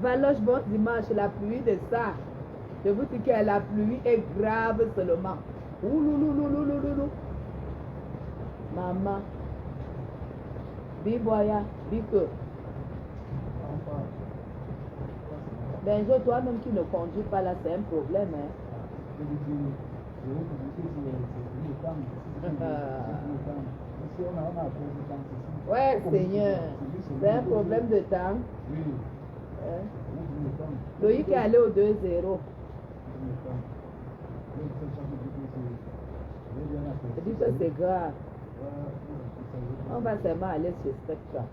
Valoche, bon dimanche, la pluie de ça. Je vous dis que la pluie est grave seulement. Ouloulouloulouloulou. Maman. Biboya, Biko. Benjo, toi-même qui ne conduis pas là, c'est un problème. Hein? Ouais, Seigneur. C'est un problème de temps. Hein? Loïc est allé au 2-0. Je dis que c'est grave. On va seulement aller chez Spectra.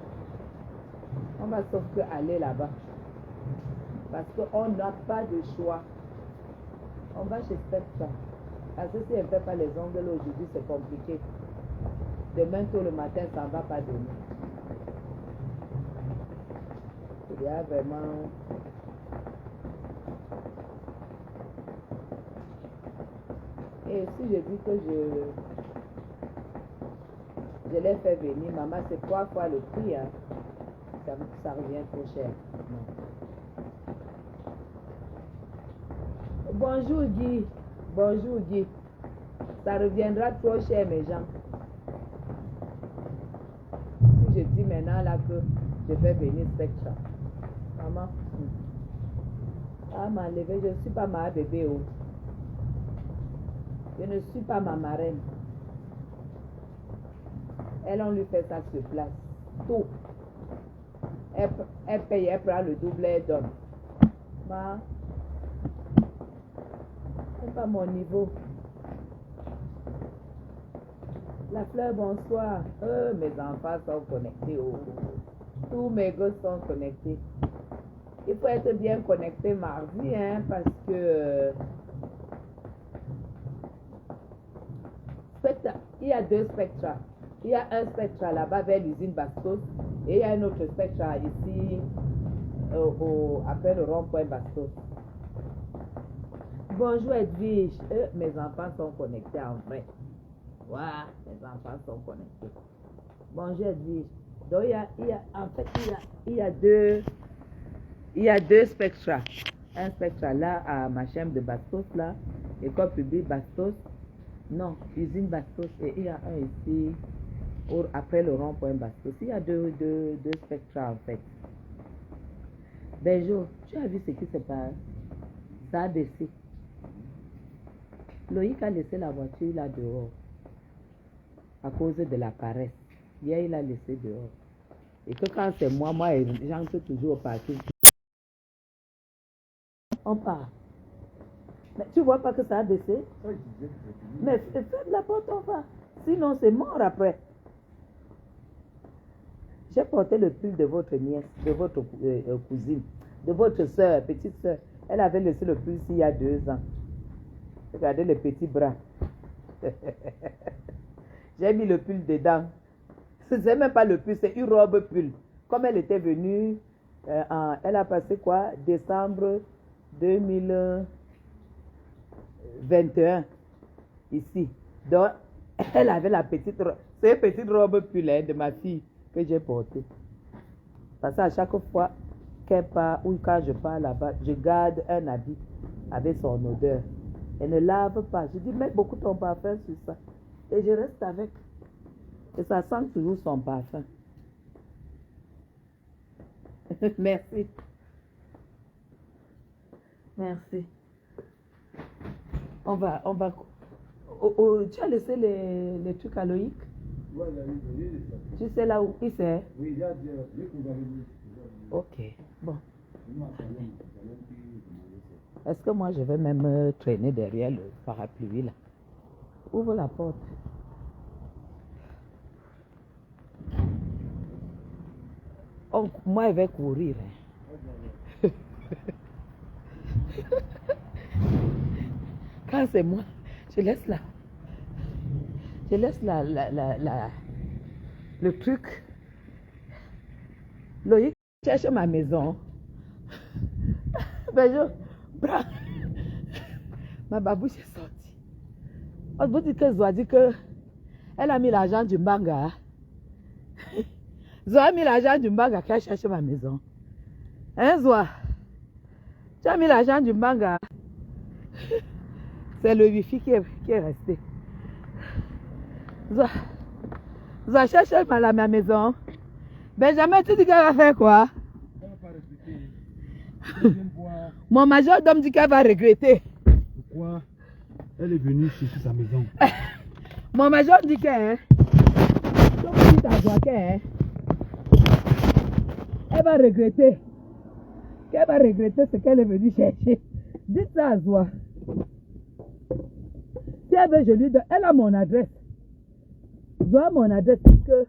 On va sauf que aller là-bas. Parce qu'on n'a pas de choix. On va chez Spectra. Parce que si elle ne fait pas les ongles aujourd'hui, c'est compliqué. Demain tôt le matin, ça ne va pas donner. Il y a vraiment... Et si je dis que je l'ai fait venir, maman, c'est 3 fois le prix, hein. Ça revient trop cher. Bonjour Guy. Bonjour Guy. Ça reviendra trop cher, mes gens. Si je dis maintenant là que je fais venir Spectra. Maman. Ah, m'enlever, je ne suis pas ma bébé. Oh. Je ne suis pas ma marraine. Elle, on lui fait ça sur place. Tout. Elle paye, elle prend le double, elle donne. Ma. C'est pas mon niveau. La fleur, bonsoir. Mes enfants sont connectés. Oh. Tous mes gosses sont connectés. Il faut être bien connecté mardi, hein, parce que il y a 2 Spectra. Il y a un Spectra là-bas vers l'usine Bastos et il y a un autre Spectra ici après le rond-point Bastos. Bonjour Edwige. Mes enfants sont connectés en vrai. Waouh, mes enfants sont connectés. Bonjour Edwige. Donc il y a deux Spectra. Un Spectra là à ma chambre de Bastos là, école publique Bastos. Non, usine Bastos. Et il y a un ici après le rond-point Bastos. Il y a deux Spectra en fait. Benjo, tu as vu ce qui se passe? Ça a baissé. Loïc a laissé la voiture là dehors à cause de la paresse. Hier, il a laissé dehors. Et que quand c'est moi, j'entre toujours au parking. On part. Mais tu vois pas que ça a baissé? Mais ferme la porte, on va. Sinon, c'est mort après. J'ai porté le pull de votre nièce, de votre cousine, de votre soeur, petite soeur. Elle avait laissé le pull ici il y a 2 ans. Regardez les petits bras. J'ai mis le pull dedans. Ce n'est même pas le pull, c'est une robe pull. Comme elle était venue, elle a passé quoi? Décembre 2021 ici. Donc, elle avait la petite robe. C'est une petite robe pull de ma fille que j'ai portée. Parce qu'à chaque fois qu'elle part ou quand je pars là-bas, je garde un habit avec son odeur. Elle ne lave pas. Je dis, mets beaucoup ton parfum sur ça. Et je reste avec. Et ça sent toujours son parfum. Merci. Merci. On va. Tu as laissé les trucs à Loïc? Oui, tu sais là où il c'est? Oui, il y a dit. Ok, bon. Est-ce que moi je vais même traîner derrière le parapluie là? Ouvre la porte. Oh, moi, je vais courir. Quand c'est moi, je laisse là. Je laisse le truc. Loïc cherche ma maison. Ben ma babouche est sortie. On vous dit que Zoa dit que elle a mis l'argent du manga. Zoa a mis l'argent du manga qu'elle cherche ma maison. Hein, Zoa? Tu as mis l'argent du manga. C'est le wifi qui est resté. Zoa, cherche à ma maison. Benjamin, tu dis qu'elle va faire quoi? Elle va pas regretter. Mon majordome dit qu'elle va regretter. Pourquoi? Elle est venue chercher sa maison. Mon major dit qu'elle va regretter. Qu'elle va regretter ce qu'elle est venue chercher. Dites ça à Zoa. Si elle veut, je lui donne. Elle a mon adresse. Zoa a mon adresse parce que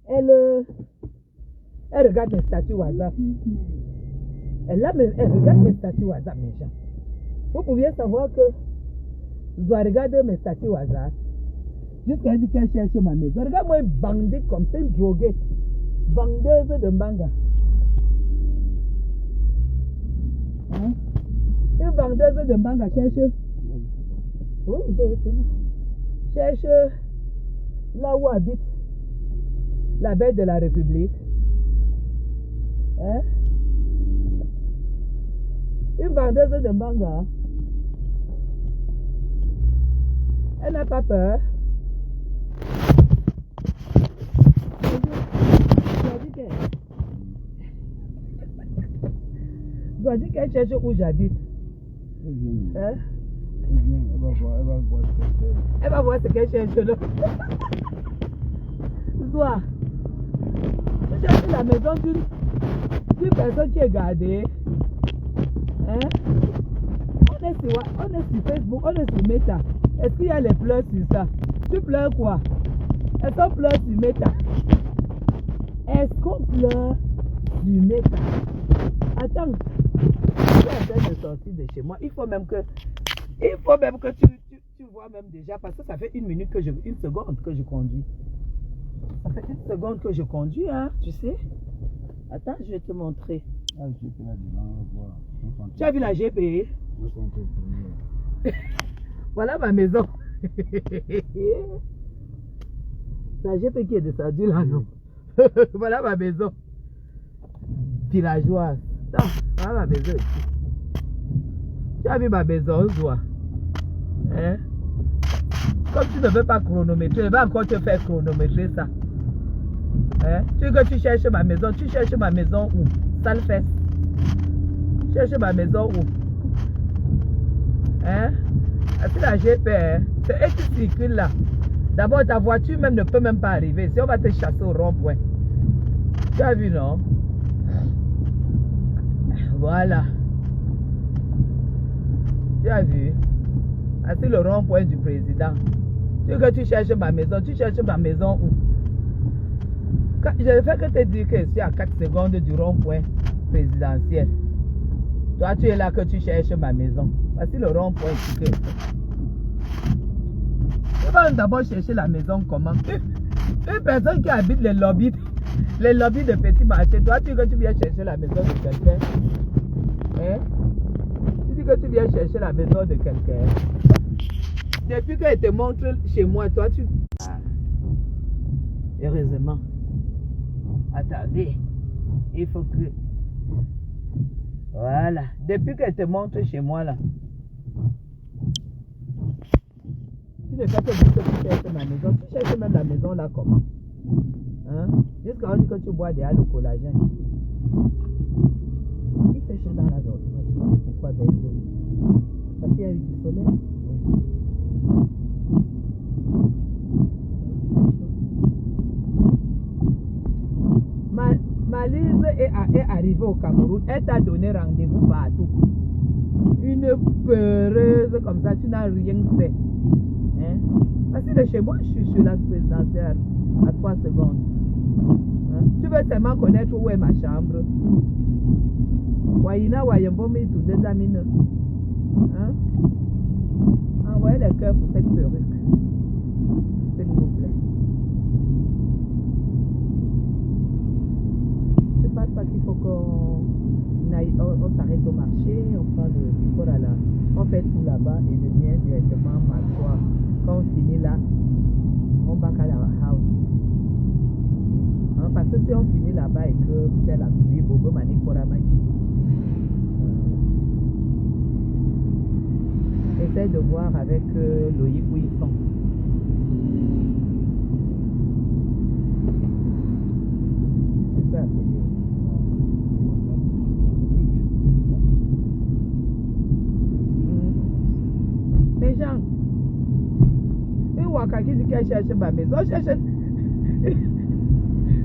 elle regarde mes statuts WhatsApp. Elle regarde mes statuts WhatsApp, mes gens. Vous pouviez savoir que Zoa regarde mes statuts WhatsApp. Jusqu'à dit qu'elle cherche ma maison. Regarde-moi une bandée comme ça, une droguée. Vendeuse de manga. Hein? Une vendeuse de manga cherche. Oui, c'est bon. Cherche là où habite la bête de la République. Hein? Une vendeuse de manga. Elle n'a pas peur. Je dois dire qu'elle cherche où j'habite. Hein? Elle va voir ce qu'elle fait. Elle va voir ce qu'elle cherche là. Zoa, tu cherches la maison d'une personne qui est gardée. Hein? On est sur Facebook, on est sur Meta. Est-ce qu'il y a les pleurs sur ça? Tu pleures quoi? Est-ce qu'on pleure sur Meta? Est-ce qu'on pleure sur Meta? Attends, je suis en train de sortir de chez moi. Il faut même que tu vois même déjà, parce que ça fait une seconde que je conduis. Ça fait une seconde que je conduis, hein, tu sais. Attends, je vais te montrer. Ah, je suis là devant, on va voir. Tu as vu la GPE? Oui. Voilà ma maison. La GPE qui est descendue là, non? Voilà ma maison. Villageoise. Non, voilà ma maison ici. Tu as vu ma maison, Zoa? Hein? Comme tu ne veux pas chronométrer, je vais encore te faire chronométrer ça. Hein? Tu veux que tu cherches ma maison? Tu cherches ma maison où? Sale fesse. Tu cherches ma maison où? Hein? C'est la GPR. C'est elle qui circule là. D'abord, ta voiture même ne peut même pas arriver. Si on va te chasser au rond-point. Tu as vu, non? Voilà. Tu as vu? Ah, c'est le rond-point du président. Tu veux que tu cherches ma maison? Tu cherches ma maison où? Je ne fais que te dire que c'est à 4 secondes du rond-point présidentiel. Toi, tu es là que tu cherches ma maison. Voici le rond-point ici que tu vas d'abord chercher la maison comment? Une personne qui habite les lobbies de petits marchés. Toi, tu dis que tu viens chercher la maison de quelqu'un. Hein? Tu dis que tu viens chercher la maison de quelqu'un. Depuis qu'elle te montre chez moi, toi, tu... Ah. Heureusement. Attendez. Il faut que... Voilà. Depuis qu'elle te montre chez moi, là. Tu ne fais que dire que tu cherches ma maison. Tu cherches même la maison, là, comment? Hein? Jusqu'à on dit que tu bois déjà le collagène. Il fait chaud dans la zone. Tu sais pourquoi, Benjo? Parce qu'il y a eu du soleil. Malise est arrivée au Cameroun. Elle t'a donné rendez-vous partout. Une peureuse comme ça, tu n'as rien fait. Hein? Parce que de chez moi, je suis sur la présidentielle à 3 secondes. Hein? Tu veux seulement connaître où est ma chambre. Wayina Wayembomi tout désamine. Hein? Envoyez les cœurs pour cette perruque. S'il vous plaît. Je pense pas qu'il faut qu'on s'arrête au marché, on prend le décor à la... On fait tout là-bas et je viens directement m'asseoir. Quand on finit là, on va à la house. Hein, parce que si on finit là-bas et que c'est la pluie, Bobo Mani Korama. de voir avec Loïc où ils sont. Je peux appeler. Mais Jean, une Waka qui dit qu'elle cherche ma maison, cherche.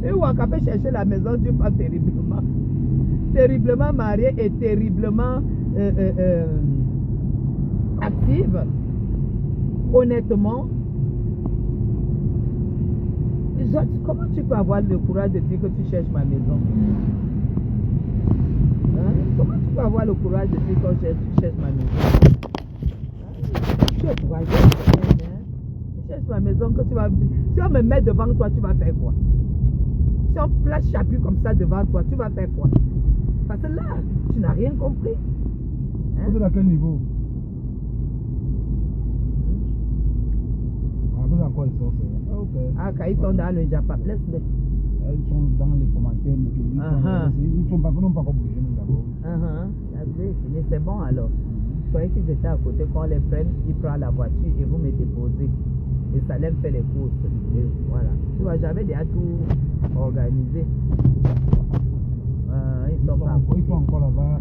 Une Waka peut chercher la maison d'une femme terriblement. Terriblement mariée et terriblement active. Honnêtement, comment tu peux avoir le courage de dire que tu cherches ma maison? Hein? Comment tu peux avoir le courage de dire que tu cherches ma maison? Tu es courageux, hein? Tu cherches ma maison que tu vas. Si on me met devant toi, tu vas faire quoi? Si on place Chapu comme ça devant toi, tu vas faire quoi? Parce que là, tu n'as rien compris. Hein? Vous êtes à quel niveau? Vous êtes encore les sorciers. Okay. Ah, quand ils sont dans le Japon, laisse-les. Ils sont dans les commentaires. Ils ne sont pas encore bougés d'abord. C'est bon alors. Je croyais qu'ils étaient à côté. Quand on les prenne, ils prennent la voiture et vous me déposez. Et Salem fait les courses. Et voilà. Tu vois, j'avais déjà tout organisé. Ils sont encore là-bas.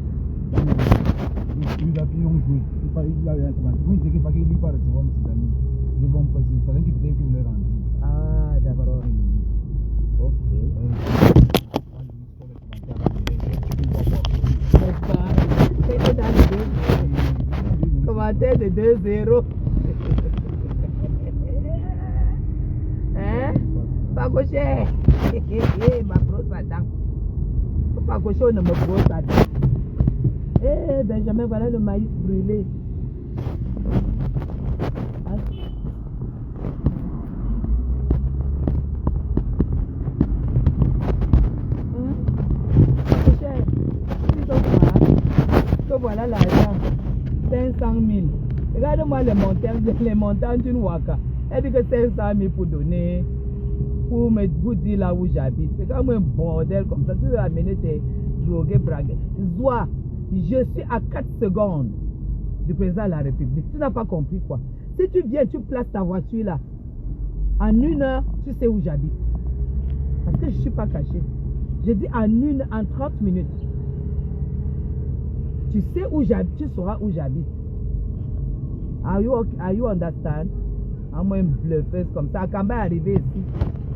Ils ont joué. Il a un commentaire. Oui, c'est qu'il n'y a pas de recevoir mes amis. Je vais me passer. C'est Salem qui peut-être qui voulait rentrer. Ah, d'accord. Ok. C'est dans le commentaire de 2-0. Hein? Pas cocher. Ma brosse à dents. Pas cocher, on ne me brosse à dents. Eh, Benjamin, voilà le maïs brûlé. Voilà l'argent, 500 000. Regarde-moi les montants d'une Waka. Elle dit que 500 000 pour donner, pour me dire là où j'habite. C'est comme un bordel comme ça. Tu veux amener tes drogués, bragués. Zoua, je suis à 4 secondes du président de la République. Tu n'as pas compris quoi? Si tu viens, tu places ta voiture là. En 1 heure, tu sais où j'habite. Parce que je ne suis pas caché. Je dis en 30 minutes. Tu sais où j'habite, tu sauras où j'habite. Are you understand? À moins bluffeuse comme ça. Akamba est arrivé ici.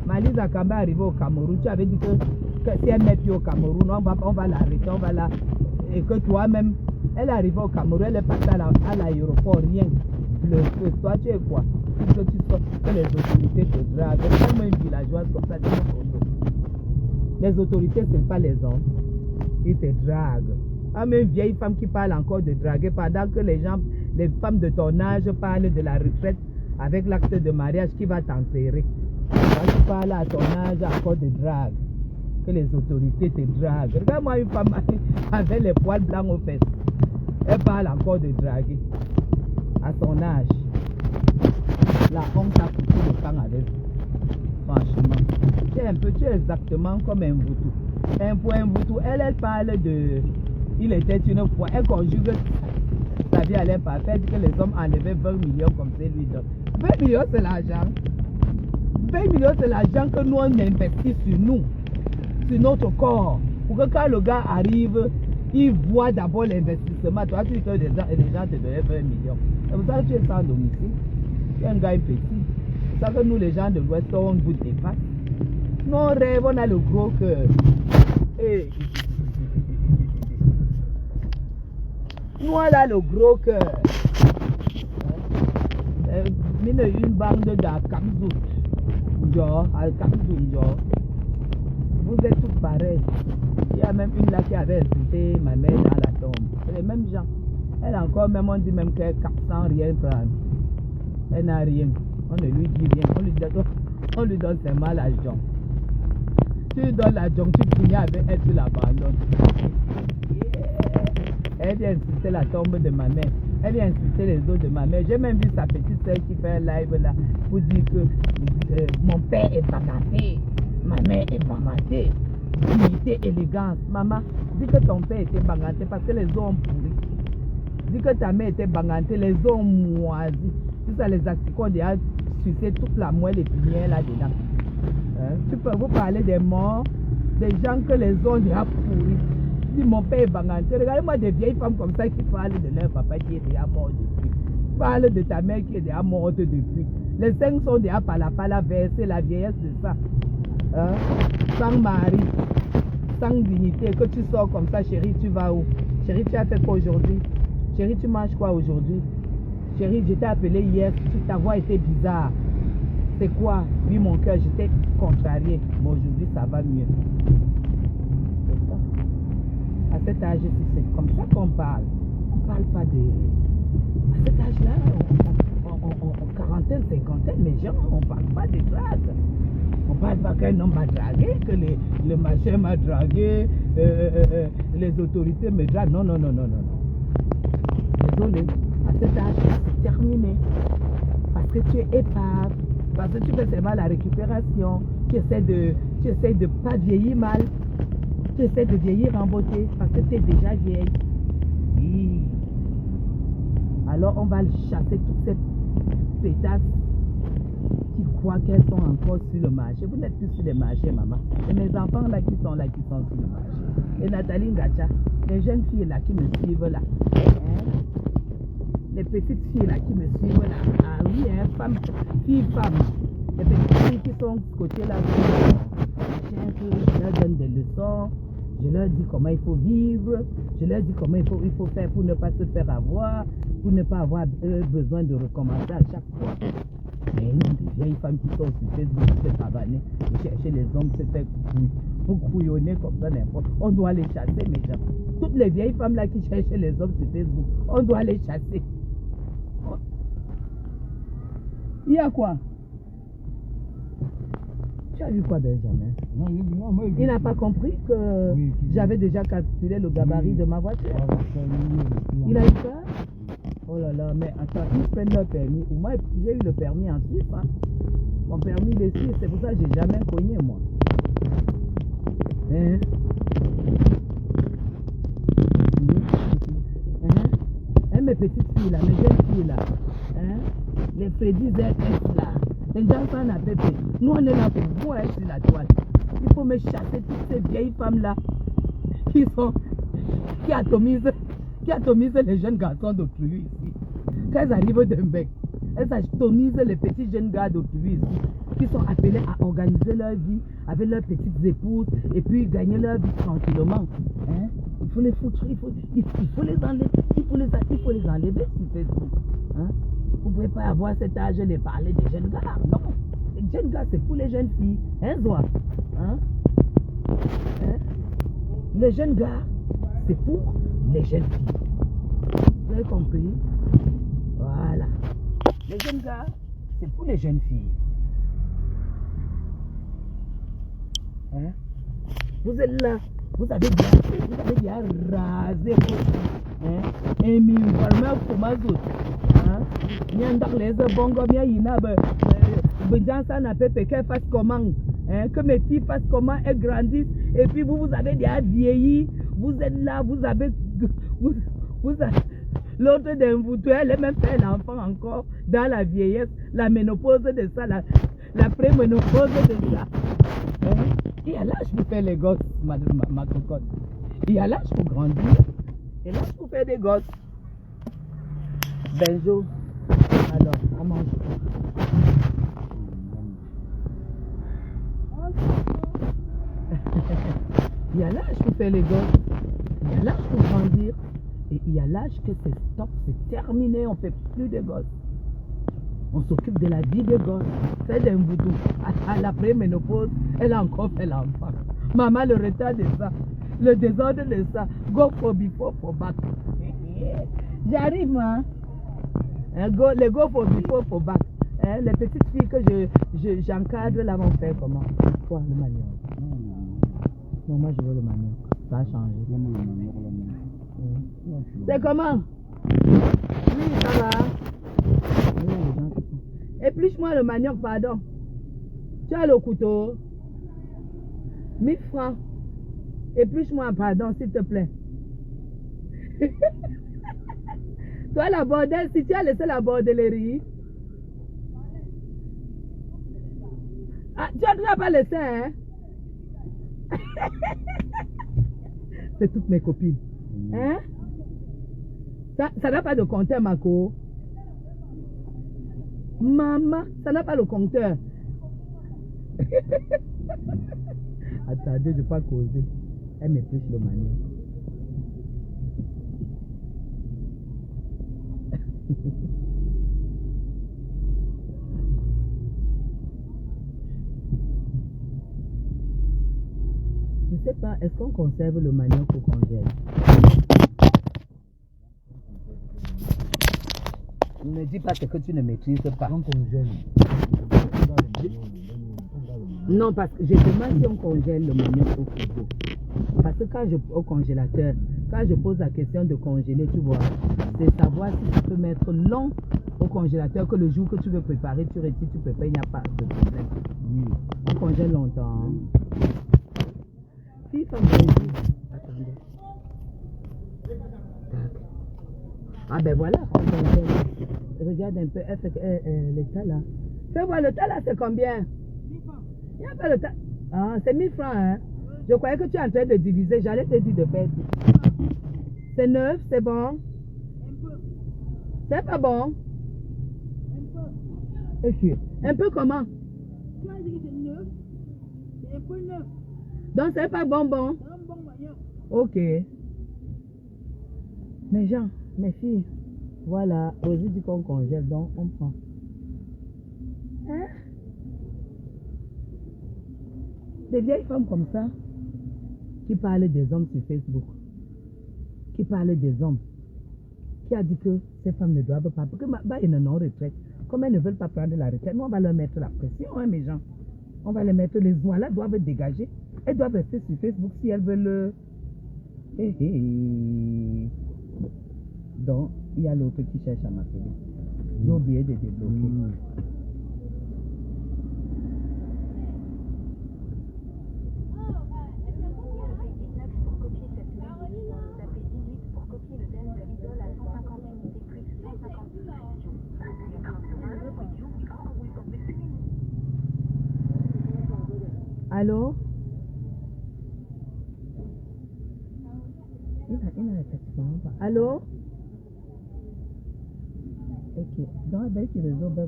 Malise Akamba est arrivé au Cameroun. Tu avais dit que si elle met pied au Cameroun, on va l'arrêter, on va la. Et que toi-même, elle est arrivée au Cameroun, elle est partie à l'aéroport, rien. Bluffeuse. Toi, tu es quoi? Que tu sors, que les autorités te draguent. Comme une villageoise comme ça, les autorités, ce n'est pas les hommes. Ils te draguent. Comme une vieille femme qui parle encore de draguer pendant que les femmes de ton âge parlent de la retraite avec l'acte de mariage qui va t'enterrer. Quand tu parles à ton âge encore de drague, que les autorités te draguent. Regarde-moi une femme avec les poils blancs aux fesses. Elle parle encore de draguer à son âge. La honte a coupé le temps avec vous. Franchement, tu es exactement comme un Mvutu. Un Mvutu, elle parle de... Il était une fois, elle conjugue sa vie à l'imparfait, elle dit que les hommes enlevaient 20 millions comme c'est lui donne. 20 millions c'est l'argent. 20 millions c'est l'argent que nous on investit sur nous, sur notre corps. Pour que quand le gars arrive, il voit d'abord l'investissement. Toi tu dis que les gens te donnaient 20 millions. C'est pour ça que tu es sans domicile. Tu es un gars petit. C'est pour ça que nous les gens de l'Ouest, on vous dépasse. Nous on rêve, on a le gros cœur. Hey. Nous, on a le gros cœur. Une bande de Kamzout. Vous êtes tous pareils. Il y a même une là qui avait insulté ma mère dans la tombe. C'est les mêmes gens. Elle encore, même on dit même qu'elle sans rien prendre. Elle n'a rien. On ne lui dit rien. On lui donne seulement l'argent. Tu lui donnes l'argent, tu finis avec elle, tu l'abandonnes. Elle vient insulter la tombe de ma mère. Elle vient insulter les os de ma mère. J'ai même vu sa petite soeur qui fait un live là pour dire que mon père est bagaté, ma mère est bagaté. Dignité, élégance. Maman, dis que ton père était bagaté parce que les os ont pourri. Dis que ta mère était bangantée, les os moisis. Tout ça, les asticots ont déjà sucé toute la moelle épinière là-dedans. Hein? Tu peux vous parler des morts, des gens que les os ont déjà pourris. Si mon père est banganté, regardez-moi des vieilles femmes comme ça qui parlent de leur papa qui est déjà mort depuis. Parle de ta mère qui est déjà morte depuis. Les 5 sont déjà pala versés, la vieillesse de ça. Hein? Sans mari, sans dignité, que tu sors comme ça, chérie, tu vas où? Chérie, tu as fait quoi aujourd'hui? Chérie, tu manges quoi aujourd'hui? Chérie, je t'ai appelé hier, ta voix était bizarre. C'est quoi? Oui, mon cœur, j'étais contrarié. Mais aujourd'hui, ça va mieux. C'est ça. À cet âge, c'est comme ça qu'on parle. On ne parle pas de... À cet âge-là, en quarantaine, cinquantaine, les gens, on ne parle pas de drague. On ne parle pas qu'un homme m'a dragué, que le machin m'a dragué, les autorités me draguent. Non, non, non, non, non, non. Désolé, à cet âge, c'est terminé. Parce que tu es épave, parce que tu fais seulement la récupération, tu essaies de pas vieillir mal, tu essaies de vieillir en beauté, parce que tu es déjà vieille. Oui. Alors on va chasser toutes ces pétasses qui croient qu'elles sont encore sur le marché. Vous n'êtes plus sur le marché, maman. Et mes enfants là qui sont sur le marché. Et Nathalie Ngacha, les jeunes filles là qui me suivent là. Hein? Les petites filles là qui me suivent là. Ah oui, hein, filles-femmes. Les petites filles qui sont côté là. Je leur donne des leçons. Je leur dis comment il faut vivre. Je leur dis comment il faut faire pour ne pas se faire avoir. Pour ne pas avoir besoin de recommencer à chaque fois. Mais non, des vieilles femmes qui sont sur Facebook, se pavaner, chercher les hommes, se faire couillonner comme ça n'importe. On doit les chasser, mes gens. Toutes les vieilles femmes là qui cherchent les hommes sur Facebook, on doit les chasser. Il y a quoi? Tu as vu quoi, Benjamin? Il n'a pas compris que oui, j'avais déjà calculé le gabarit de ma voiture. Il a eu peur? Oh là là, mais attends, ils prennent leur permis. Moi, j'ai eu le permis en Suisse. Hein. Mon permis de Suisse, c'est pour ça que j'ai jamais cogné, moi. Hein? Hein, mes petites filles là, mes jeunes filles là. Hein? Les Freddy ZS là. Les gens s'en a pépé. Nous, on est là pour vous, hein, sur la toile. Il faut me chasser toutes ces vieilles femmes là qui atomisent les jeunes garçons d'autrui ici. Quand elles arrivent d'un bec, elles atomisent les petits jeunes gars d'autrui ici, qui sont appelés à organiser leur vie avec leurs petites épouses et puis gagner leur vie tranquillement. Hein? Il faut les foutre, il faut les enlever, il faut les enlever sur Facebook. Hein? Vous ne pouvez pas avoir cet âge de parler des jeunes gars. Non, les jeunes gars c'est pour les jeunes filles. Hein, Zoa? Hein? Hein? Les jeunes gars c'est pour les jeunes filles. Vous avez compris? Voilà. Les jeunes gars, c'est pour les jeunes filles. Hein? Vous êtes là, vous avez bien rasé vos hein? Et mi vraiment pour ma zone. Hein? Nyandak les bongo bien yinabe. Benjansa n'a pas qu'elle fasse comment? Hein? Que mes filles fassent comment? Elles grandissent. Et puis vous avez déjà vieilli. Vous êtes là, vous avez l'autre d'un vous, elle est même fait l'enfant encore dans la vieillesse, la ménopause de ça, la pré-ménopause de ça. Hein? Il y a l'âge pour faire les gosses, ma cocotte. Il y a l'âge pour grandir. Il y a l'âge pour faire des gosses. Benjo. Alors, on mange. Il y a l'âge pour faire les gosses. Il y a l'âge pour grandir. Et il y a l'âge que c'est stop, c'est terminé, on ne fait plus de gosses. On s'occupe de la vie des gosses. C'est d'un boudou. À l'après-ménopause, elle a encore fait l'enfant. Maman, le retard de ça, le désordre de ça, go for before for back. J'arrive, hein? Les go for before for back. Hein? Les petites filles que j'encadre là vont faire comment? Quoi, le manioc? Non, moi je veux le manioc. Ça a changé. C'est comment? Oui, ça va. Épluche-moi le manioc, pardon. Tu as le couteau? 1000 francs. Épluche-moi, pardon, s'il te plaît. Toi, la bordelle, si tu as laissé la bordellerie. Ah, tu n'as pas laissé, hein? C'est toutes mes copines. Hein? Ça n'a pas de compteur, Marco. Maman, ça n'a pas le compteur. Attendez, je ne vais pas causer. Elle m'épluche le manioc. Je ne sais pas, est-ce qu'on conserve le manioc au congèle? Ne dis pas ce que tu ne maîtrises pas. On congèle. Non, parce que je demande si on congèle le manioc au frigo. Parce que quand au congélateur, quand je pose la question de congeler, tu vois, c'est savoir si tu peux mettre long au congélateur que le jour que tu veux préparer, tu retires, tu prépares, il n'y a pas de problème. Oui. On congèle longtemps. Hein? Si, ça me dit. Attendez. Ah ben voilà, on congèle. Regarde un peu, le tas là. Fais voir le tas là, c'est combien? 1000 francs. Il n'y a pas le tas. Ah, c'est 1000 francs, hein? Je croyais que tu es en train de diviser, j'allais te dire de faire. C'est neuf, c'est bon? Un peu. C'est pas bon? Un peu. Ok. Un peu comment? Tu as dit que c'est neuf. C'est un peu neuf. Donc c'est pas bon? C'est un bon manioc. Ok. Mes gens, mes filles, voilà, Rosie dit qu'on congèle, donc on prend. Hein? Des vieilles femmes comme ça, qui parlent des hommes sur Facebook, qui parlent des hommes, qui a dit que ces femmes ne doivent pas, parce que bah, ils n'ont retraite. Comme elles ne veulent pas prendre la retraite, nous on va leur mettre la pression, hein, mes gens. On va les mettre, les oies-là doivent dégager. Elles doivent rester sur Facebook si elles veulent. Donc, il y a l'autre qui cherche à m'appeler. J'ai oublié de débloquer. Allô? Il a effectivement pas. Allô? Ok. Donc, avec le réseau, là.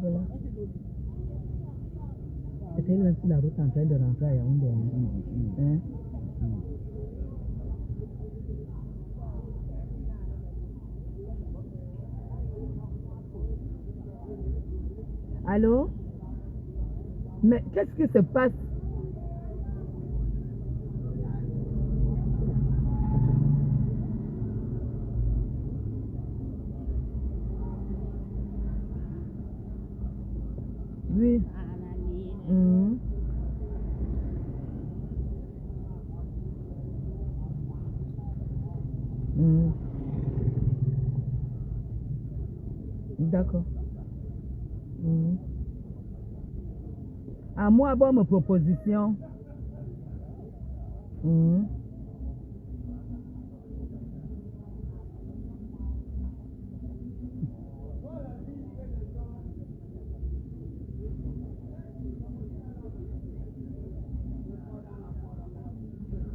C'était là sur la route en train de rentrer à Yaoundé. Hein? Allô? Mais qu'est-ce qui se passe? Oui. D'accord. À moi, bonne proposition.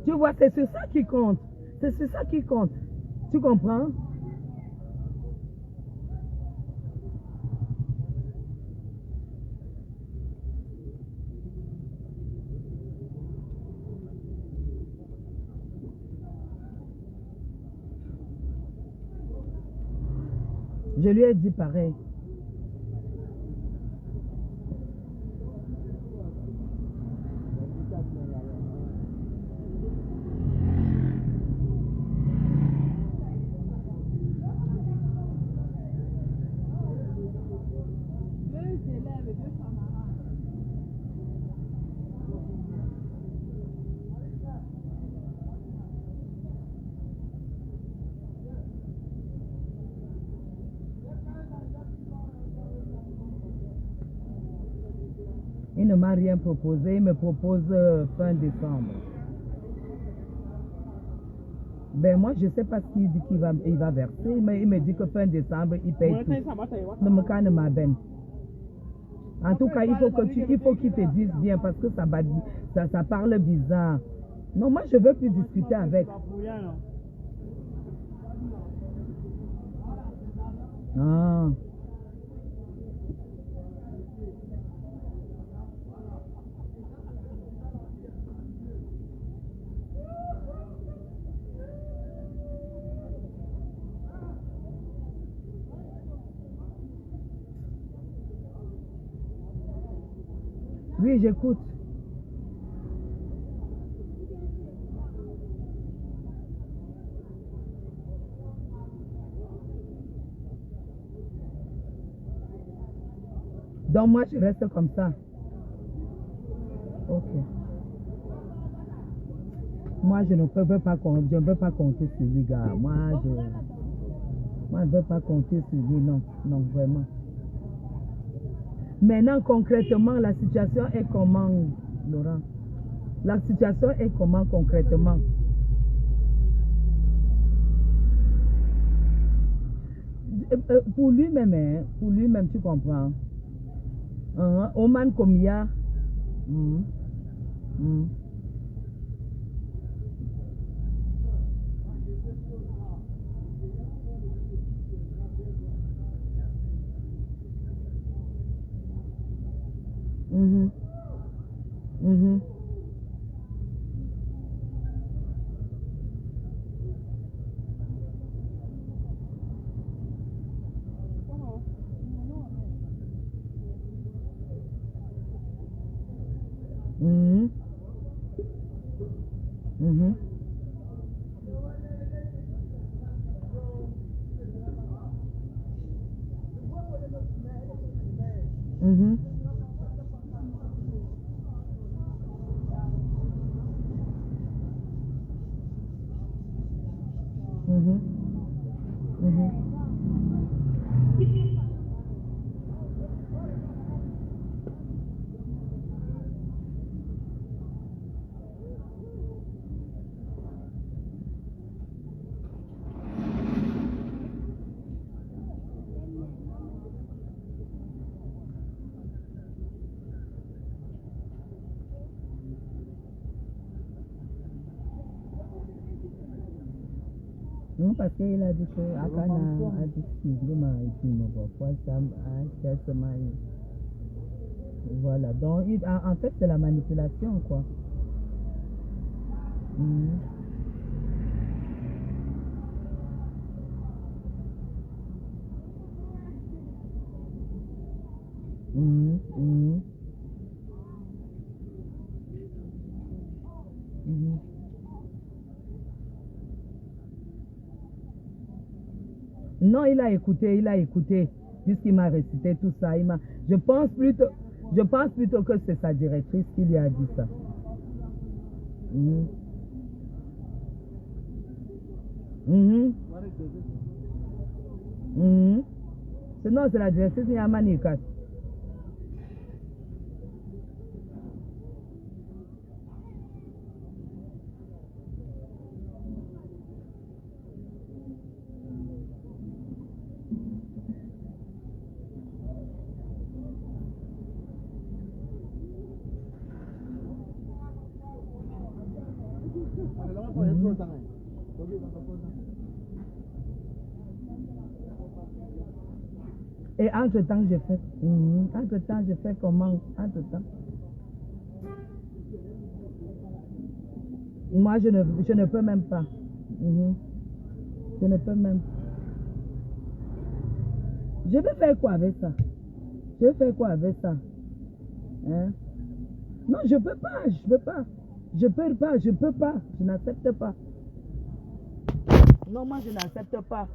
Tu vois, c'est sur ça qui compte. C'est sur ça qui compte. Tu comprends? Je lui ai dit pareil. Il ne m'a rien proposé, il me propose fin décembre. Ben moi, je sais pas ce qu'il dit qu'il va, il va verser. Il me dit que fin décembre, il paye tout. Ne me canne ma benne. En tout cas, il faut qu'il te dise bien parce que ça parle bizarre. Non, moi, je veux plus discuter avec. Ah. Oui, j'écoute. Donc moi, je reste comme ça. Ok. Moi, je ne peux pas compter sur lui, gars. Moi, je ne veux pas compter sur lui, non, non, vraiment. Maintenant, concrètement, la situation est comment, Laurent? La situation est comment concrètement? Pour lui-même, hein, tu comprends. Oman comme il y a. Non, parce qu'il a dit que Akana a dit voilà, donc en fait c'est la manipulation quoi. Non, il a écouté, puisqu'il m'a récité tout ça. Je pense plutôt que c'est sa directrice qui lui a dit ça. Non, c'est la directrice Yamanikas. Et entre-temps, je fais. Entre-temps, je fais comment? Entre-temps. Moi, je ne peux même pas. Je ne peux même pas. Je vais faire quoi avec ça? Hein? Non, je peux pas. Je n'accepte pas. Non, moi, je n'accepte pas.